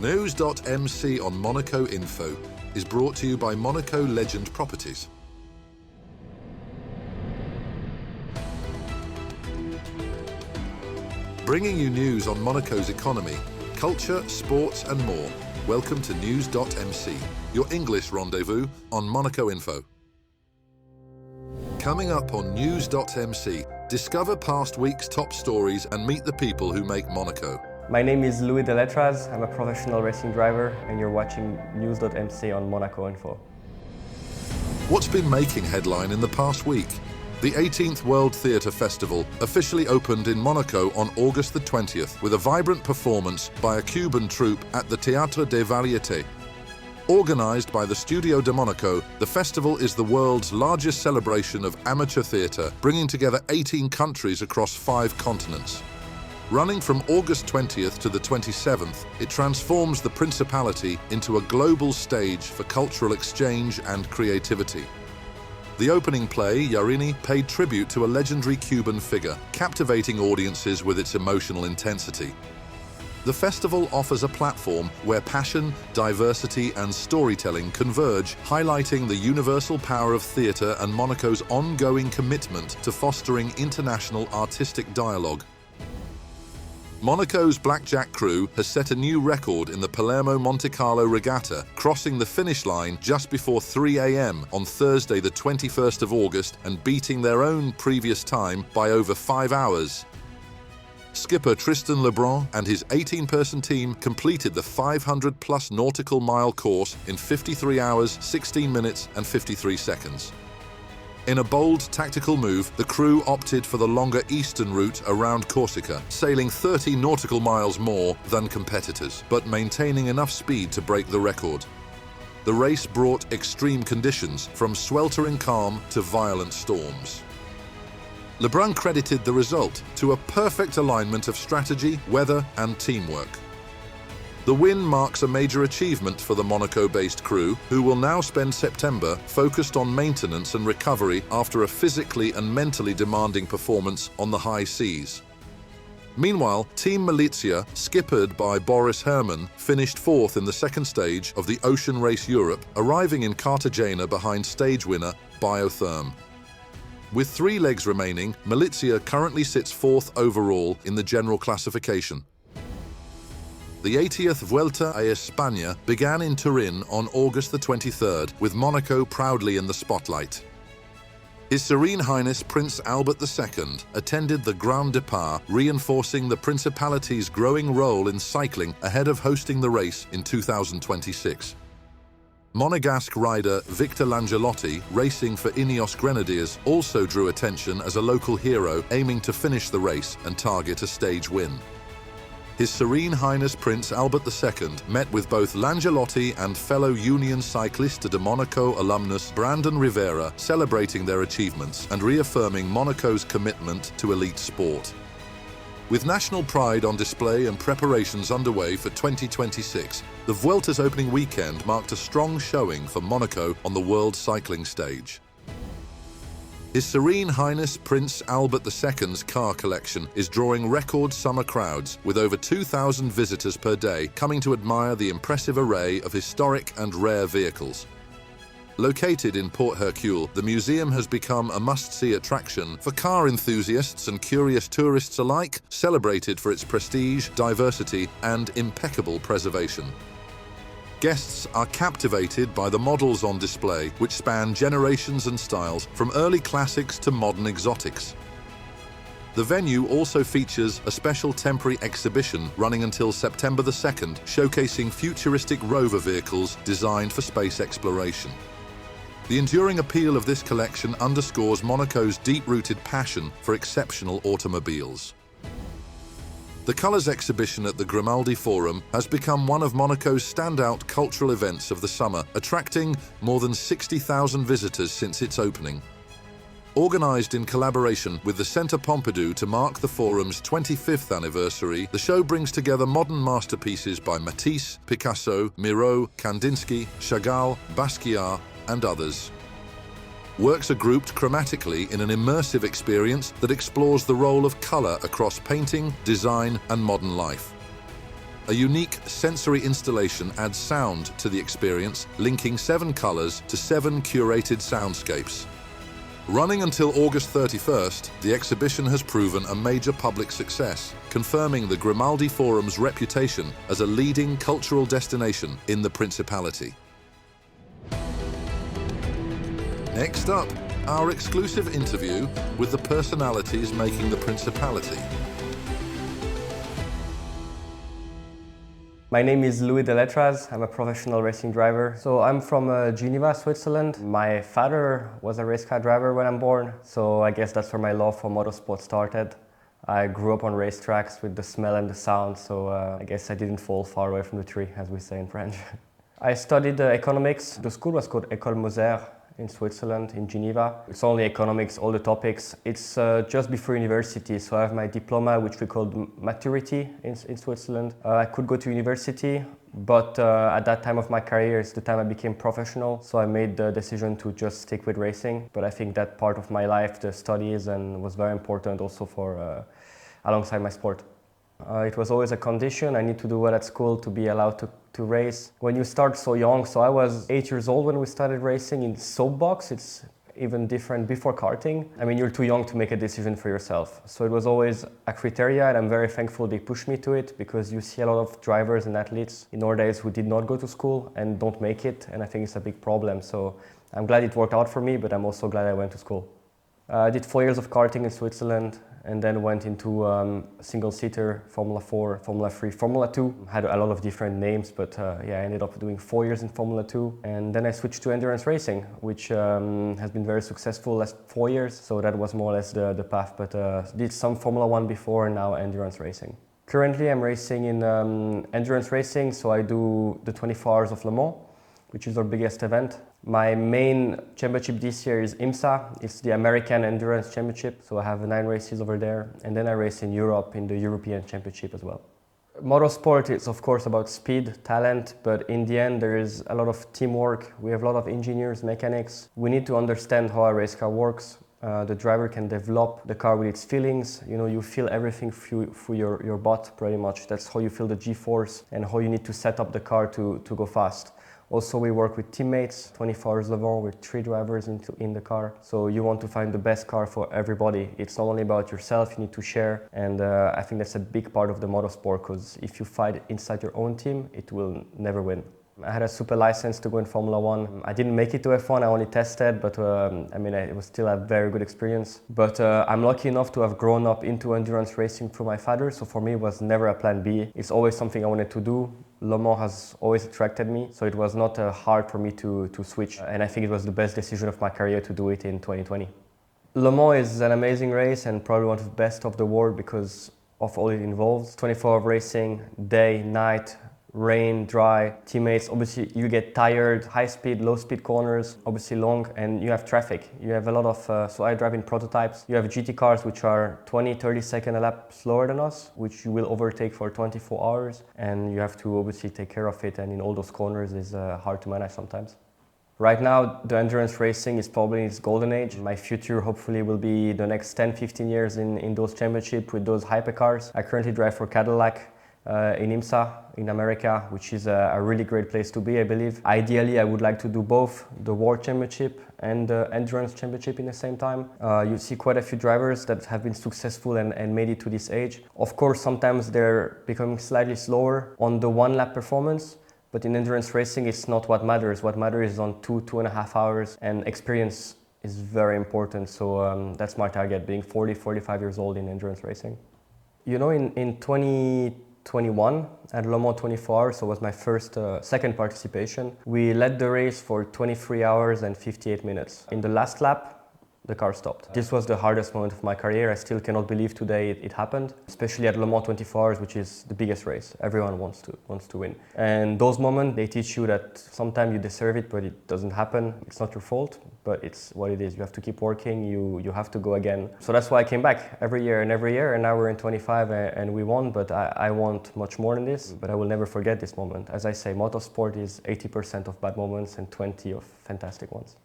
NEWS.MC on Monaco Info is brought to you by Monaco Legend Properties. Bringing you news on Monaco's economy, culture, sports and more. Welcome to NEWS.MC, your English rendezvous on Monaco Info. Coming up on NEWS.MC, discover past week's top stories and meet the people who make Monaco. My name is Louis Deletraz. I'm a professional racing driver and you're watching NEWS.MC on Monaco Info. What's been making headline in the past week? The 18th World Theatre Festival officially opened in Monaco on August the 20th with a vibrant performance by a Cuban troupe at the Théâtre de Variétés. Organised by the Studio de Monaco, the festival is the world's largest celebration of amateur theatre, bringing together 18 countries across 5 continents. Running from August 20th to the 27th, it transforms the Principality into a global stage for cultural exchange and creativity. The opening play, Serene, paid tribute to a legendary Cuban figure, captivating audiences with its emotional intensity. The festival offers a platform where passion, diversity and storytelling converge, highlighting the universal power of theatre and Monaco's ongoing commitment to fostering international artistic dialogue. Monaco's blackjack crew has set a new record in the Palermo Monte-Carlo regatta, crossing the finish line just before 3 a.m. on Thursday the 21st of August and beating their own previous time by over 5 hours. Skipper Tristan Lebrun and his 18-person team completed the 500-plus nautical mile course in 53 hours, 16 minutes and 53 seconds. In a bold tactical move, the crew opted for the longer eastern route around Corsica, sailing 30 nautical miles more than competitors, but maintaining enough speed to break the record. The race brought extreme conditions, from sweltering calm to violent storms. Lebrun credited the result to a perfect alignment of strategy, weather and teamwork. The win marks a major achievement for the Monaco-based crew, who will now spend September focused on maintenance and recovery after a physically and mentally demanding performance on the high seas. Meanwhile, Team Milizia, skippered by Boris Herman, finished 4th in the second stage of the Ocean Race Europe, arriving in Cartagena behind stage winner Biotherm. With 3 legs remaining, Milizia currently sits 4th overall in the general classification. The 80th Vuelta a España began in Turin on August the 23rd, with Monaco proudly in the spotlight. His Serene Highness Prince Albert II attended the Grand Départ, reinforcing the Principality's growing role in cycling ahead of hosting the race in 2026. Monegasque rider Victor Langelotti, racing for Ineos Grenadiers, also drew attention as a local hero aiming to finish the race and target a stage win. His Serene Highness Prince Albert II met with both Langelotti and fellow Union Cycliste de Monaco alumnus Brandon Rivera, celebrating their achievements and reaffirming Monaco's commitment to elite sport. With national pride on display and preparations underway for 2026, the Vuelta's opening weekend marked a strong showing for Monaco on the world cycling stage. His Serene Highness Prince Albert II's car collection is drawing record summer crowds, with over 2,000 visitors per day coming to admire the impressive array of historic and rare vehicles. Located in Port Hercule, the museum has become a must-see attraction for car enthusiasts and curious tourists alike, celebrated for its prestige, diversity, and impeccable preservation. Guests are captivated by the models on display, which span generations and styles, from early classics to modern exotics. The venue also features a special temporary exhibition running until September the 2nd, showcasing futuristic rover vehicles designed for space exploration. The enduring appeal of this collection underscores Monaco's deep-rooted passion for exceptional automobiles. The Colours exhibition at the Grimaldi Forum has become one of Monaco's standout cultural events of the summer, attracting more than 60,000 visitors since its opening. Organised in collaboration with the Centre Pompidou to mark the Forum's 25th anniversary, the show brings together modern masterpieces by Matisse, Picasso, Miro, Kandinsky, Chagall, Basquiat, and others. Works are grouped chromatically in an immersive experience that explores the role of colour across painting, design, and modern life. A unique sensory installation adds sound to the experience, linking 7 colours to 7 curated soundscapes. Running until August 31st, the exhibition has proven a major public success, confirming the Grimaldi Forum's reputation as a leading cultural destination in the Principality. Next up, our exclusive interview with the personalities making the Principality. My name is Louis Deletraz. I'm a professional racing driver. So I'm from Geneva, Switzerland. My father was a race car driver when I'm born, so I guess that's where my love for motorsport started. I grew up on racetracks with the smell and the sound, so I guess I didn't fall far away from the tree, as we say in French. I studied economics. The school was called École Moser in Switzerland, in Geneva. It's only economics, all the topics. It's just before university, so I have my diploma, which we called maturity in Switzerland. I could go to university, but at that time of my career, it's the time I became professional, so I made the decision to just stick with racing. But I think that part of my life, the studies, and was very important also for alongside my sport. It was always a condition. I need to do well at school to be allowed to race. When you start so young, so I was 8 years old when we started racing in soapbox. It's even different before karting. I mean, you're too young to make a decision for yourself. So it was always a criteria, and I'm very thankful they pushed me to it, because you see a lot of drivers and athletes in our days who did not go to school and don't make it, and I think it's a big problem. So I'm glad it worked out for me, but I'm also glad I went to school. I did 4 years of karting in Switzerland, and then went into single-seater, Formula 4, Formula 3, Formula 2. Had a lot of different names, but yeah, I ended up doing 4 years in Formula 2. And then I switched to endurance racing, which has been very successful last 4 years. So that was more or less the path, but did some Formula 1 before, and now endurance racing. Currently I'm racing in endurance racing, so I do the 24 Hours of Le Mans, which is our biggest event. My main championship this year is IMSA. It's the American Endurance Championship, so I have 9 races over there. And then I race in Europe in the European Championship as well. Motorsport is of course about speed, talent, but in the end there is a lot of teamwork. We have a lot of engineers, mechanics. We need to understand how a race car works. The driver can develop the car with its feelings. You know, you feel everything through your butt pretty much. That's how you feel the G-force and how you need to set up the car to go fast. Also, we work with teammates, 24 Hours Le Mans, with 3 drivers in the car. So you want to find the best car for everybody. It's not only about yourself, you need to share. And I think that's a big part of the motorsport, because if you fight inside your own team, it will never win. I had a super license to go in Formula 1. I didn't make it to F1, I only tested, but I mean, it was still a very good experience. But I'm lucky enough to have grown up into endurance racing through my father, so for me it was never a plan B. It's always something I wanted to do. Le Mans has always attracted me, so it was not hard for me to switch. And I think it was the best decision of my career to do it in 2020. Le Mans is an amazing race and probably one of the best of the world because of all it involves. 24-hour racing, day, night, rain, dry, teammates. Obviously you get tired, high speed, low speed corners, obviously long, and you have traffic. You have a lot of, so I drive in prototypes. You have GT cars which are 20-30 seconds a lap slower than us, which you will overtake for 24 hours. And you have to obviously take care of it, and in all those corners is hard to manage sometimes. Right now, the endurance racing is probably in its golden age. My future hopefully will be the next 10-15 years in those championships with those hypercars. I currently drive for Cadillac in IMSA in America, which is a really great place to be, I believe. Ideally, I would like to do both the World Championship and the Endurance Championship in the same time. You see quite a few drivers that have been successful and made it to this age. Of course, sometimes they're becoming slightly slower on the one-lap performance, but in endurance racing, it's not what matters. What matters is on 2.5 hours, and experience is very important. So that's my target, being 40-45 years old in endurance racing. You know, in 2021 at Le Mans 24 Hours, so it was my second participation. We led the race for 23 hours and 58 minutes. In the last lap, the car stopped. This was the hardest moment of my career. I still cannot believe today it happened, especially at Le Mans 24 Hours, which is the biggest race. Everyone wants to win. And those moments, they teach you that sometimes you deserve it, but it doesn't happen. It's not your fault, but it's what it is. You have to keep working, you have to go again. So that's why I came back every year, and now we're in 25 and we won, but I want much more than this, but I will never forget this moment. As I say, motorsport is 80% of bad moments and 20 of fantastic ones.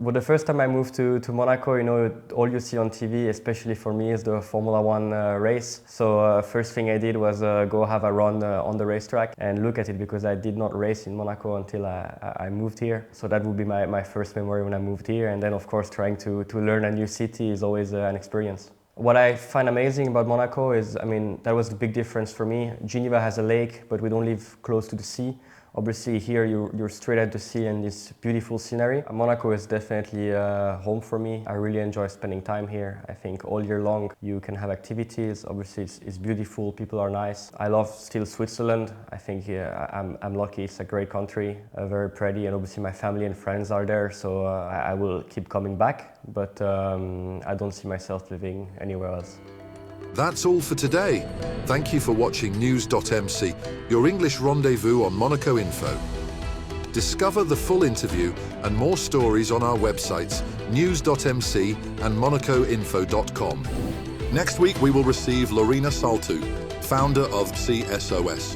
Well, the first time I moved to Monaco, you know, all you see on TV, especially for me, is the Formula One race. So first thing I did was go have a run on the racetrack and look at it, because I did not race in Monaco until I moved here. So that would be my first memory when I moved here. And then, of course, trying to learn a new city is always an experience. What I find amazing about Monaco is, I mean, that was the big difference for me. Geneva has a lake, but we don't live close to the sea. Obviously here you're straight at the sea and this beautiful scenery. Monaco is definitely home for me. I really enjoy spending time here. I think all year long you can have activities. Obviously it's beautiful, people are nice. I love still Switzerland. I think I'm lucky, it's a great country, very pretty, and obviously my family and friends are there, so I will keep coming back, but I don't see myself living anywhere else. That's all for today. Thank you for watching News.MC, your English rendezvous on Monaco Info. Discover the full interview and more stories on our websites, News.MC and MonacoInfo.com. Next week we will receive Lorena Saltu, founder of CSOS.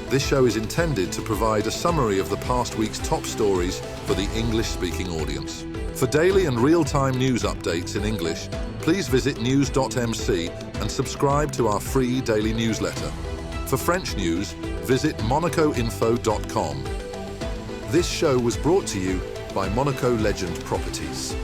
This show is intended to provide a summary of the past week's top stories for the English-speaking audience. For daily and real-time news updates in English, please visit News.MC and subscribe to our free daily newsletter. For French news, visit MonacoInfo.com. This show was brought to you by Monaco Legend Properties.